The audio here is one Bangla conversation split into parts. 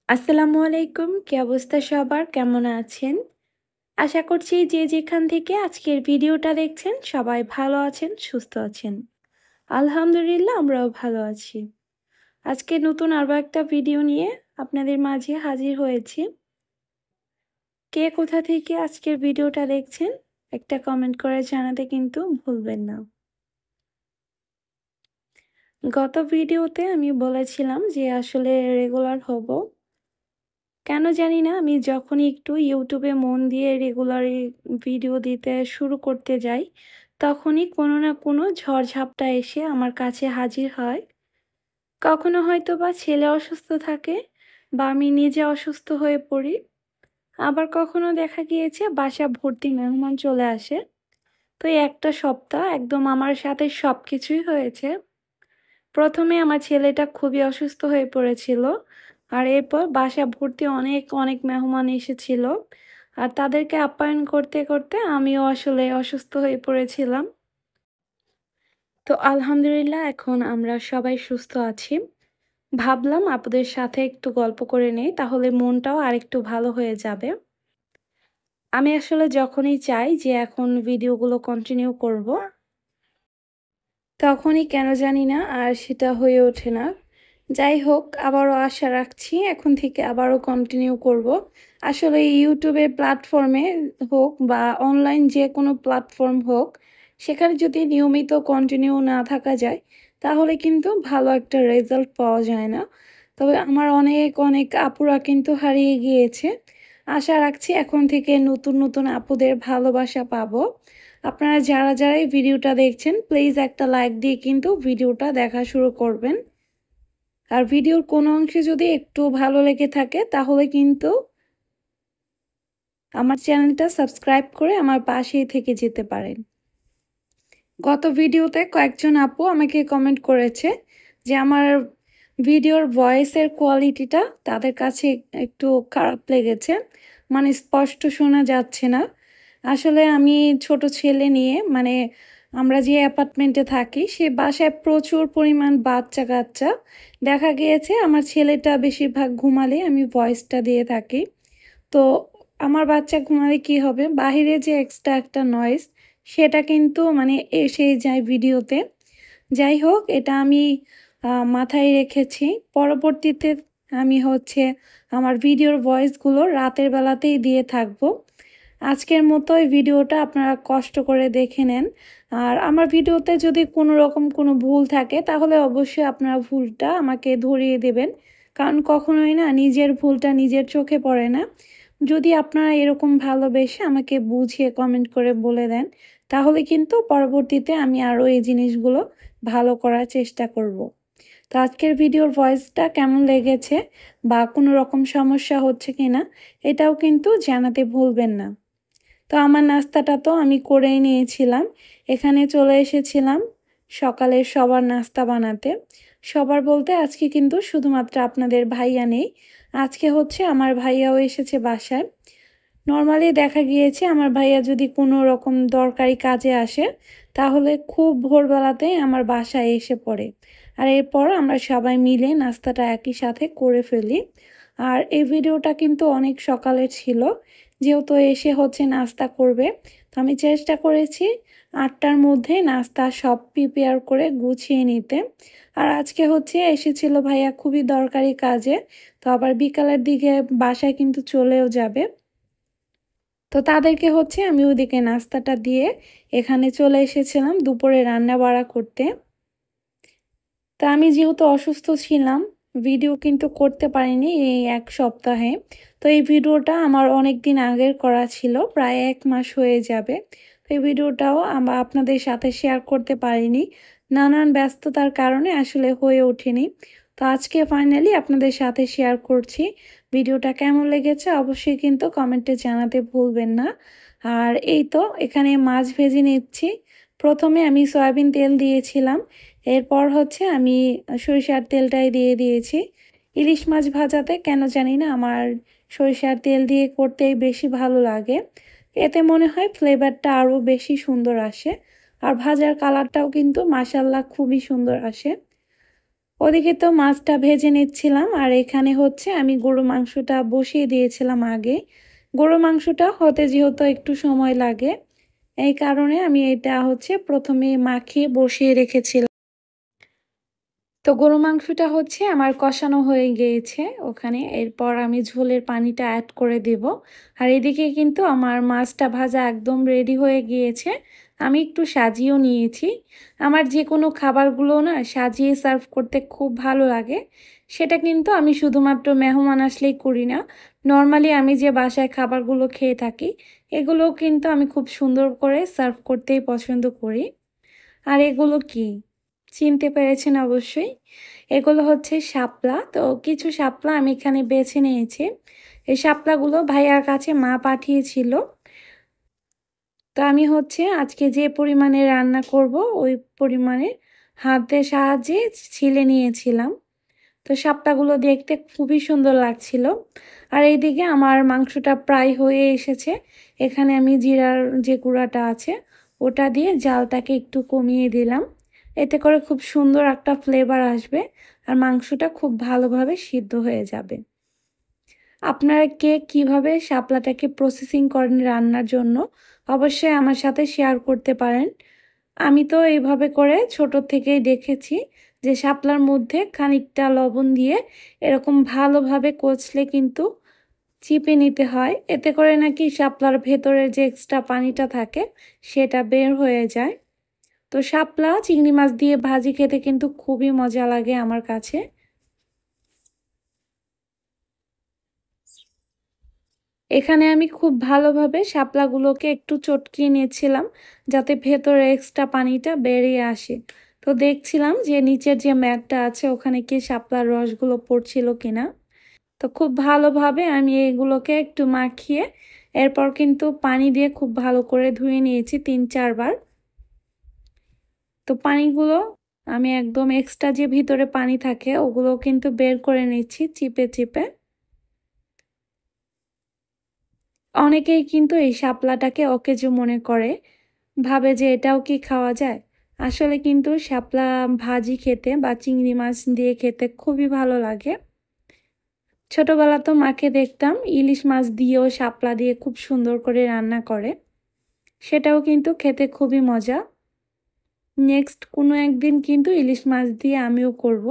আসসালামু আলাইকুম। কি অবস্থা সবার? কেমন আছেন? আশা করছি যে যেখান থেকে আজকের ভিডিওটা দেখছেন সবাই ভালো আছেন, সুস্থ আছেন। আলহামদুলিল্লাহ আমরাও ভালো আছি। আজকে নতুন আরো একটা ভিডিও নিয়ে আপনাদের মাঝে হাজির হয়েছি। কে কোথা থেকে আজকের ভিডিওটা দেখছেন একটা কমেন্ট করে জানাতে কিন্তু ভুলবেন না। গত ভিডিওতে আমি বলেছিলাম যে আসলে রেগুলার হব। কেন জানি না আমি যখনই একটু ইউটিউবে মন দিয়ে রেগুলারই ভিডিও দিতে শুরু করতে যাই, তখনই কোনো না কোনো ঝড়-ঝাপটা এসে আমার কাছে হাজির হয়। কখনো হয়তোবা ছেলে অসুস্থ থাকে বা আমি নিজে অসুস্থ হয়ে পড়ি। আবার কখনো দেখা গিয়েছে বাসা ভর্তি মেহমান চলে আসে। তো এই একটা সপ্তাহ একদম আমার সাথে সবকিছুই হয়েছে। প্রথমে আমার ছেলেটা খুবই অসুস্থ হয়ে পড়েছিল। আর এরপর বাসা ভর্তি অনেক মেহমান এসেছিল। আর তাদেরকে আপ্যায়ন করতে, করতে আমিও আসলে অসুস্থ হয়ে পড়েছিলাম। তো আলহামদুলিল্লাহ এখন আমরা সবাই সুস্থ আছি। ভাবলাম আপনাদের সাথে একটু গল্প করে নেই, তাহলে মনটাও আরেকটু ভালো হয়ে যাবে। আমি আসলে যখনই চাই যে এখন ভিডিওগুলো কন্টিনিউ করব, তখনই কেন জানি না আর সেটা হয়ে ওঠে না। যাই হোক, আবারও আশা রাখছি এখন থেকে আবারও কন্টিনিউ করব। আসলে ইউটিউবের প্ল্যাটফর্মে হোক বা অনলাইন যে কোনো প্ল্যাটফর্ম হোক, সেখানে যদি নিয়মিত কন্টিনিউ না থাকা যায়, তাহলে কিন্তু ভালো একটা রেজাল্ট পাওয়া যায় না। তবে আমার অনেক আপুরা কিন্তু হারিয়ে গিয়েছে। আশা রাখছি এখন থেকে নতুন নতুন আপুদের ভালোবাসা পাবো। আপনারা যারা এই ভিডিওটা দেখছেন প্লিজ একটা লাইক দিয়ে কিন্তু ভিডিওটা দেখা শুরু করবেন। আর ভিডিওর কোনো অংশে যদি একটু ভালো লেগে থাকে তাহলে কিন্তু আমার চ্যানেলটা সাবস্ক্রাইব করে আমার পাশেই থেকে যেতে পারেন। গত ভিডিওতে কয়েকজন আপু আমাকে কমেন্ট করেছে যে আমার ভিডিওর ভয়েসের কোয়ালিটিটা তাদের কাছে একটু খারাপ লেগেছে, মানে স্পষ্ট শোনা যাচ্ছে না। আসলে আমি ছোট ছেলে নিয়ে আমরা যে অ্যাপার্টমেন্টে থাকি সে বাসায় প্রচুর পরিমাণ বাচ্চা কাচ্চা। দেখা গিয়েছে আমার ছেলেটা বেশিরভাগ ঘুমালে আমি ভয়েসটা দিয়ে থাকি। তো আমার বাচ্চা ঘুমালে কি হবে, বাহিরে যে এক্সট্রা একটা নয়েজ সেটা কিন্তু এসেই যায় ভিডিওতে। যাই হোক, এটা আমি মাথায় রেখেছি। পরবর্তীতে আমি আমার ভিডিওর ভয়েসগুলো রাতের বেলাতেই দিয়ে থাকবো। আজকের মতো এই ভিডিওটা আপনারা কষ্ট করে দেখে নেন। আর আমার ভিডিওতে যদি কোনো রকম কোনো ভুল থাকে তাহলে অবশ্যই আপনারা ভুলটা আমাকে ধরিয়ে দেবেন, কারণ কখনোই না নিজের ভুলটা নিজের চোখে পড়ে না। যদি আপনারা এরকম ভালোবেসে আমাকে বুঝিয়ে কমেন্ট করে বলে দেন, তাহলে কিন্তু পরবর্তীতে আমি আরও এই জিনিসগুলো ভালো করার চেষ্টা করব। তো আজকের ভিডিওর ভয়েসটা কেমন লেগেছে বা কোনো রকম সমস্যা হচ্ছে কিনা এটাও কিন্তু জানাতে ভুলবেন না। তো আমার নাস্তাটা তো আমি করেই নিয়েছিলাম। এখানে চলে এসেছিলাম সকালের সবার নাস্তা বানাতে। সবার বলতে আজকে কিন্তু শুধুমাত্র আপনাদের ভাইয়া নেই। আজকে আমার ভাইয়াও এসেছে বাসায়। নর্মালি দেখা গিয়েছে আমার ভাইয়া যদি কোনো রকম দরকারি কাজে আসে তাহলে খুব ভোরবেলাতেই আমার বাসায় এসে পড়ে। আর এরপর আমরা সবাই মিলে নাস্তাটা একই সাথে করে ফেলি। আর এই ভিডিওটা কিন্তু অনেক সকালের ছিল, যেহেতু এসে নাস্তা করবে। তো আমি চেষ্টা করেছি 8টার মধ্যে নাস্তা সব প্রিপেয়ার করে গুছিয়ে নিতে। আর আজকে এসেছিল ভাইয়া খুবই দরকারি কাজে, তো আবার বিকালের দিকে বাসায় কিন্তু চলেও যাবে। তো তাদেরকে আমি ওদিকে নাস্তাটা দিয়ে এখানে চলে এসেছিলাম দুপুরে রান্না বাড়া করতে। তা আমি যেহেতু অসুস্থ ছিলাম, ভিডিও কিন্তু করতে পারিনি এই এক সপ্তাহে। তো এই ভিডিওটা আমার অনেক দিন আগের করা ছিল, প্রায় 1 মাস হয়ে যাবে। তো এই ভিডিওটাও আপনাদের সাথে শেয়ার করতে পারিনি, নানান ব্যস্ততার কারণে আসলে হয়ে ওঠেনি। তো আজকে ফাইনালি আপনাদের সাথে শেয়ার করছি। ভিডিওটা কেমন লেগেছে অবশ্যই কিন্তু কমেন্টে জানাতে ভুলবেন না। আর এই তো এখানে মাছ ভেজে নিচ্ছি। প্রথমে আমি সয়াবিন তেল দিয়েছিলাম, এরপর আমি সরিষার তেলটাই দিয়ে দিয়েছি। ইলিশ মাছ ভাজাতে কেন জানি না আমার সরিষার তেল দিয়ে করতেই বেশি ভালো লাগে। এতে মনে হয় ফ্লেভারটা আরও বেশি সুন্দর আসে। আর ভাজার কালারটাও কিন্তু মাশাল্লাহ খুবই সুন্দর আসে। ওদিকে তো মাছটা ভেজে নিচ্ছিলাম, আর এখানে হচ্ছে আমি গরু মাংসটা বসিয়ে দিয়েছিলাম আগে। গরু মাংসটা হতে যেহেতু একটু সময় লাগে, এই কারণে আমি এটা হচ্ছে প্রথমে মাখিয়ে বসিয়ে রেখেছিলাম। তো গরু মাংসটা হচ্ছে আমার কষানো হয়ে গিয়েছে ওখানে। এরপর আমি ঝোলের পানিটা অ্যাড করে দেব। আর এদিকে কিন্তু আমার মাছটা ভাজা একদম রেডি হয়ে গিয়েছে। আমি একটু সাজিয়েও নিয়েছি। আমার যে কোনো খাবারগুলো না সাজিয়ে সার্ভ করতে খুব ভালো লাগে। সেটা কিন্তু আমি শুধুমাত্র মেহমান আসলেই করি না, নর্মালি আমি যে বাসায় খাবারগুলো খেয়ে থাকি এগুলোও কিন্তু আমি খুব সুন্দর করে সার্ভ করতেই পছন্দ করি। আর এগুলো কি চিনতে পেরেছেন অবশ্যই, এগুলো হচ্ছে শাপলা। তো কিছু শাপলা আমি এখানে বেছে নিয়েছি। এই শাপলাগুলো ভাইয়ার কাছে মা পাঠিয়েছিল। তো আমি হচ্ছে আজকে যে পরিমাণে রান্না করব ওই পরিমাণে হাতের সাহায্যে ছিলে নিয়েছিলাম। তো শাপলাগুলো দেখতে খুবই সুন্দর লাগছিল। আর এইদিকে আমার মাংসটা প্রায় হয়ে এসেছে। এখানে আমি জিরার যে গুঁড়াটা আছে ওটা দিয়ে জালটাকে একটু কমিয়ে দিলাম। এতে করে খুব সুন্দর একটা ফ্লেভার আসবে আর মাংসটা খুব ভালোভাবে সিদ্ধ হয়ে যাবে। আপনারা কে কিভাবে শাপলাটাকে প্রসেসিং করেন রান্নার জন্য অবশ্যই আমার সাথে শেয়ার করতে পারেন। আমি তো এইভাবে করে ছোট থেকেই দেখেছি যে শাপলার মধ্যে খানিকটা লবণ দিয়ে এরকম ভালোভাবে কচলে কিন্তু চিপে নিতে হয়। এতে করে নাকি শাপলার ভেতরে যে এক্সট্রা পানিটা থাকে সেটা বের হয়ে যায়। তো শাপলা চিংড়ি মাছ দিয়ে ভাজি খেতে কিন্তু খুবই মজা লাগে আমার কাছে। এখানে আমি খুব ভালোভাবে শাপলাগুলোকে একটু চটকিয়ে নিয়েছিলাম যাতে ভেতরে এক্সট্রা পানিটা বেরিয়ে আসে। তো দেখছিলাম যে নিচের যে ম্যাটটা আছে ওখানে কি শাপলার রসগুলো পড়ছিল কিনা। তো খুব ভালোভাবে আমি এগুলোকে একটু মাখিয়ে এরপর কিন্তু পানি দিয়ে খুব ভালো করে ধুয়ে নিয়েছি 3-4 বার। তো পানিগুলো আমি একদম এক্সট্রা যে ভিতরে পানি থাকে ওগুলো কিন্তু বের করে নিচ্ছি চিপে চিপে। অনেকেই কিন্তু এই শাপলাটাকে অকেজো মনে করে, ভাবে যে এটাও কি খাওয়া যায়। আসলে কিন্তু শাপলা ভাজি খেতে বা চিংড়ি মাছ দিয়ে খেতে খুবই ভালো লাগে। ছোটবেলা তো মাকে দেখতাম ইলিশ মাছ দিয়েও শাপলা দিয়ে খুব সুন্দর করে রান্না করে, সেটাও কিন্তু খেতে খুবই মজা। নেক্সট কোনো একদিন কিন্তু ইলিশ মাছ দিয়ে আমিও করব।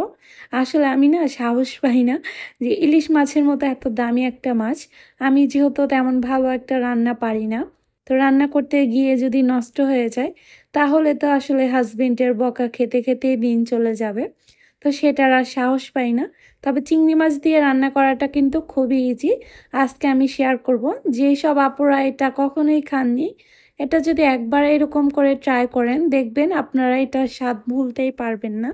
আসলে আমি না সাহস পাই না যে ইলিশ মাছের মতো এত দামি একটা মাছ আমি যেহেতু তেমন ভালো একটা রান্না পারি না, তো রান্না করতে গিয়ে যদি নষ্ট হয়ে যায় তাহলে তো আসলে হাজবেন্ডের বকা খেতে খেতেই দিন চলে যাবে। তো সেটার আর সাহস পাই না। তবে চিংড়ি মাছ দিয়ে রান্না করাটা কিন্তু খুবই ইজি। আজকে আমি শেয়ার করব, যেই সব আপুরা এটা কখনোই খাননি এটা যদি একবার এরকম করে ট্রাই করেন দেখবেন আপনারা এটা স্বাদ ভুলতেই পারবেন না।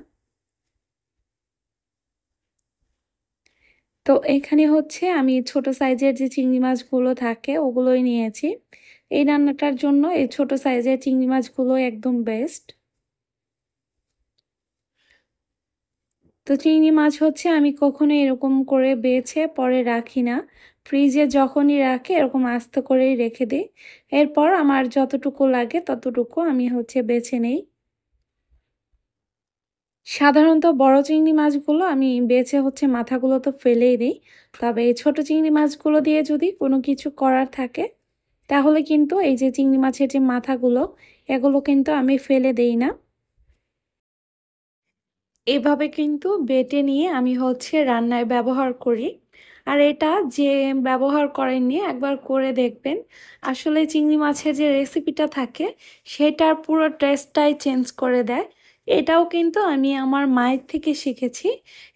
তো এখানে হচ্ছে আমি ছোট সাইজের যে চিংড়ি মাছগুলো থাকে ওগুলোই নিয়েছি। এই রান্নাটার জন্য এই ছোট সাইজের চিংড়ি মাছগুলো একদম বেস্ট। তো চিংড়ি মাছ হচ্ছে আমি কখনো এরকম করে বেছে পরে রাখি না, ফ্রিজে যখনই রাখি এরকম আস্তে করেই রেখে দিই। এরপর আমার যতটুকু লাগে ততটুকু আমি হচ্ছে বেছে নেই। সাধারণত বড় চিংড়ি মাছগুলো আমি বেছে হচ্ছে মাথাগুলো তো ফেলেই দিই। তবে এই ছোট চিংড়ি মাছগুলো দিয়ে যদি কোনো কিছু করার থাকে তাহলে কিন্তু এই যে চিংড়ি মাছের যে মাথাগুলো এগুলো কিন্তু আমি ফেলে দেই না। এভাবে কিন্তু বেটে নিয়ে আমি হচ্ছে রান্নায় ব্যবহার করি। আর এটা যে ব্যবহার করেননি একবার করে দেখবেন, আসলে চিংড়ি মাছের যে রেসিপিটা থাকে সেটার পুরো টেস্টটাই চেঞ্জ করে দেয়। এটাও কিন্তু আমি আমার মায়ের থেকে শিখেছি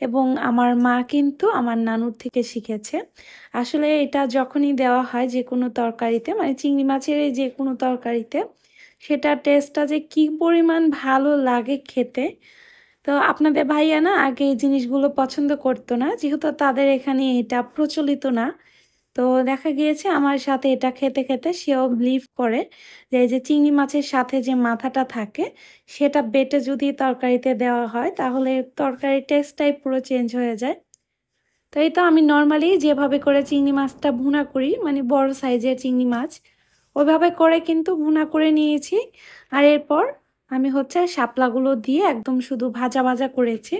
এবং আমার মা কিন্তু আমার নানুর থেকে শিখেছে। আসলে এটা যখনই দেওয়া হয় যে কোনো তরকারিতে, মানে চিংড়ি মাছের এই যে কোনো তরকারিতে, সেটার টেস্টটা যে কী পরিমাণ ভালো লাগে খেতে। তো আপনাদের ভাইয়া না আগে এই জিনিসগুলো পছন্দ করতো না, যেহেতু তাদের এখানে এটা প্রচলিত না। তো দেখা গিয়েছে আমার সাথে এটা খেতে খেতে সেও বিলিভ করে যে এই যে চিংড়ি মাছের সাথে যে মাথাটা থাকে সেটা বেটে যদি তরকারিতে দেওয়া হয় তাহলে তরকারির টেস্টটাই পুরো চেঞ্জ হয়ে যায়। তো এই তো আমি নর্মালি যেভাবে করে চিংড়ি মাছটা ভুনা করি, মানে বড় সাইজের চিংড়ি মাছ ওইভাবে করে কিন্তু ভুনা করে নিয়েছি। আর এরপর আমি হচ্ছে শাপলাগুলো দিয়ে একদম শুধু ভাজা ভাজা করেছি।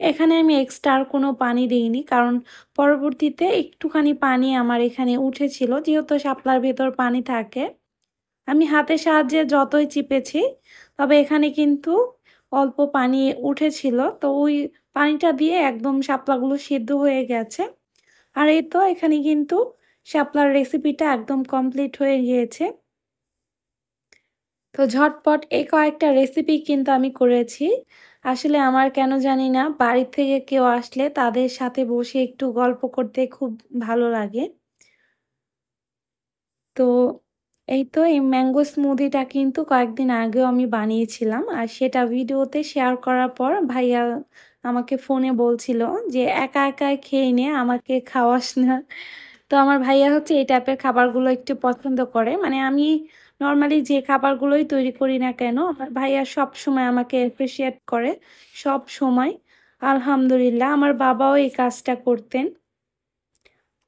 এখানে আমি এক্সট্রা আর কোনো পানি দিইনি, কারণ পরবর্তীতে একটুখানি পানি আমার এখানে উঠেছিল, যেহেতু শাপলার ভেতর পানি থাকে। আমি হাতের সাহায্যে যতই চিপেছি, তবে এখানে কিন্তু অল্প পানি উঠেছিল, তো ওই পানিটা দিয়ে একদম শাপলাগুলো সিদ্ধ হয়ে গেছে। আর এই তো এখানে কিন্তু শাপলার রেসিপিটা একদম কমপ্লিট হয়ে গিয়েছে। তো ঝটপট এই কয়েকটা রেসিপি কিন্তু আমি করেছি। আসলে আমার কেন জানি না, বাড়ির থেকে কেউ আসলে তাদের সাথে বসে একটু গল্প করতে খুব ভালো লাগে। তো এই তো এই ম্যাঙ্গো স্মুদিটা কিন্তু কয়েকদিন আগেও আমি বানিয়েছিলাম, আর সেটা ভিডিওতে শেয়ার করার পর ভাইয়া আমাকে ফোনে বলছিল যে একা একা খেয়ে নে, আমাকে খাওয়াস না। তো আমার ভাইয়া হচ্ছে এই টাইপের খাবারগুলো একটু পছন্দ করে, মানে আমি নর্মালি যে খাবারগুলোই তৈরি করি না কেন, আমার ভাইয়া সব সময় আমাকে অ্যাপ্রিসিয়েট করে, সব সময়। আলহামদুলিল্লাহ, আমার বাবাও এই কাজটা করতেন।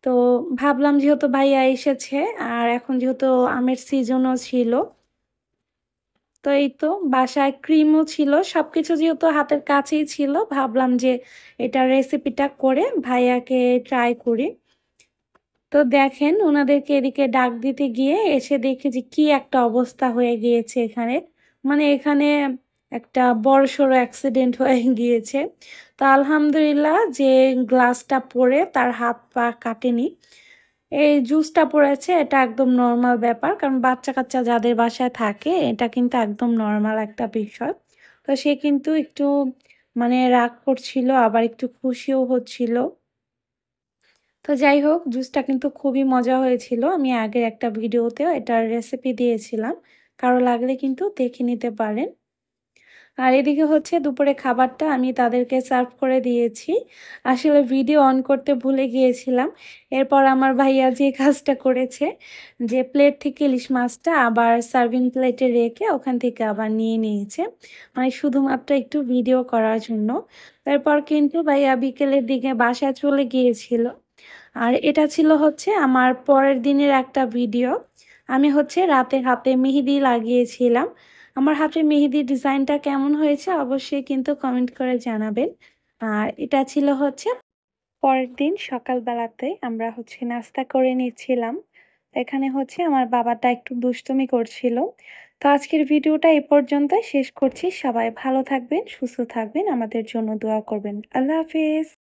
তো ভাবলাম যেহেতু ভাইয়া এসেছে, আর এখন যেহেতু আমের সিজনও ছিল, তো এই তো বাসায় ক্রিমও ছিল, সবকিছু যেহেতু হাতের কাছেই ছিল, ভাবলাম যে এটা রেসিপিটা করে ভাইয়াকে ট্রাই করি। তো দেখেন ওনাদেরকে এদিকে ডাক দিতে গিয়ে এসে দেখি যে কি একটা অবস্থা হয়ে গিয়েছে এখানে, মানে এখানে একটা বড়সড় অ্যাক্সিডেন্ট হয়ে গিয়েছে। তো আলহামদুলিল্লাহ যে গ্লাসটা পড়ে তার হাত পা কাটেনি, এই জুসটা পড়েছে, এটা একদম নর্মাল ব্যাপার, কারণ বাচ্চা কাচ্চা যাদের বাসায় থাকে এটা কিন্তু একদম নর্মাল একটা বিষয়। তো সে কিন্তু একটু মানে রাগ করছিল, আবার একটু খুশিও হচ্ছিল। তো যাই হোক, জুসটা কিন্তু খুবই মজা হয়েছিল। আমি আগের একটা ভিডিওতেও এটার রেসিপি দিয়েছিলাম, কারো লাগলে কিন্তু দেখে নিতে পারেন। আর এদিকে হচ্ছে দুপুরে খাবারটা আমি তাদেরকে সার্ভ করে দিয়েছি। আসলে ভিডিও অন করতে ভুলে গিয়েছিলাম। এরপর আমার ভাইয়া যে কাজটা করেছে, যে প্লেট থেকে ইলিশ মাছটা আবার সার্ভিং প্লেটে রেখে ওখান থেকে আবার নিয়ে নিয়েছে, মানে শুধুমাত্র একটু ভিডিও করার জন্য। তারপর কিন্তু ভাইয়া বিকেলের দিকে বাসায় চলে গিয়েছিল। আর এটা ছিল হচ্ছে আমার পরের দিনের একটা ভিডিও। আমি হচ্ছে রাতে হাতে মেহেদি লাগিয়েছিলাম। আমার হাতে মেহেদির ডিজাইনটা কেমন হয়েছে অবশ্যই কিন্তু কমেন্ট করে জানাবেন। আর এটা ছিল হচ্ছে পরের দিন সকালবেলাতে আমরা হচ্ছে নাস্তা করে নিচ্ছিলাম। এখানে হচ্ছে আমার বাবাটা একটু দুষ্টুমি করছিল। তো আজকের ভিডিওটা এই পর্যন্তই শেষ করছি। সবাই ভালো থাকবেন, সুস্থ থাকবেন, আমাদের জন্য দোয়া করবেন। আল্লাহ হাফিজ।